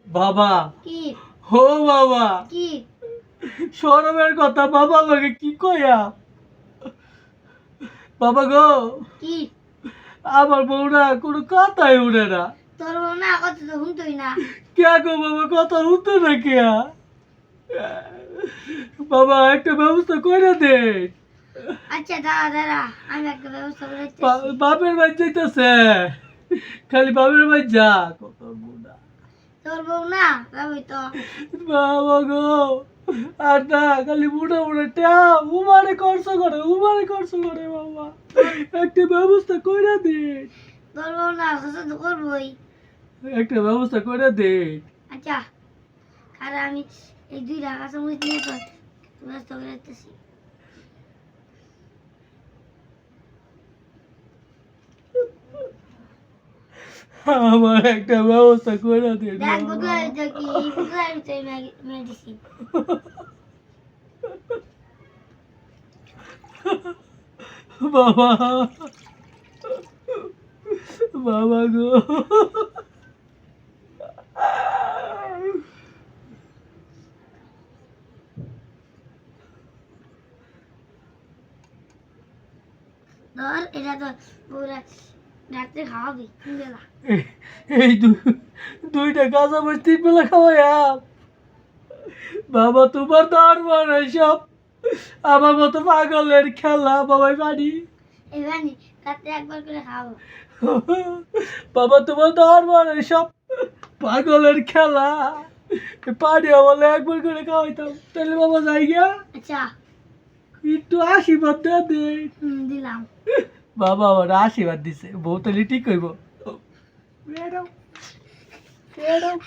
বাবা কি ও বাবা কি শরমের কথা বাবা লগে কি কইয়া বাবা গো কি আমার বউরা কোনো কথাই উঠে না। তোর বউ না কথা তো শুনতোই না। কে গো বাবা কথা উঠতো না কে? বাবা একটা ব্যবস্থা করে দে। আচ্ছা দাঁড়া দাঁড়া, আমি একটা ব্যবস্থা করে দিতেছি। বাপের বাড়ি যাইতেছে, খালি বাপের বাড়ি যা কত বুড়া। তোর বউ না যাবই তো। বাবা গো আর না খালি বুড়া বুড়া টা উমারে খরচ করে বাবা, একটা ব্যবস্থা করে দে। তোর বউ না খরচ তো করবই। একটা ব্যবস্থা করে দে। আচ্ছা আর আমি এই 2 টাকা চামচ নিয়ে তো ব্যবস্থা করে দিতেছি। আমার একটা ব্যবস্থা করে দে দেখ বুঝলা এটা কি বুঝলা এটা মেডিসিন। বাবা বাবা গো ধর এটা তো পুরা রাত্রে খাওয়াবি 3 বেলা। এই দুইটা কাঁচা মাছ 3 বেলা খাওয়াইয়া বাবা তোমার দরবার সব আমার মতো পাগলের খেলা বাবাই পানি। এবারে রাত্রে একবার করে খাওয়াবো। বাবা তোমার দরবার সব পাগলের খেলা, পানি বলে একবার করে খাওয়াইতাম তাহলে বাবা যাই গিয়া আচ্ছা একটু আশীর্বাদ দে দে। দিলাম। বাবা আমার আশীর্বাদ দিছে, বউ তাহলে ঠিক কইব। Madam madam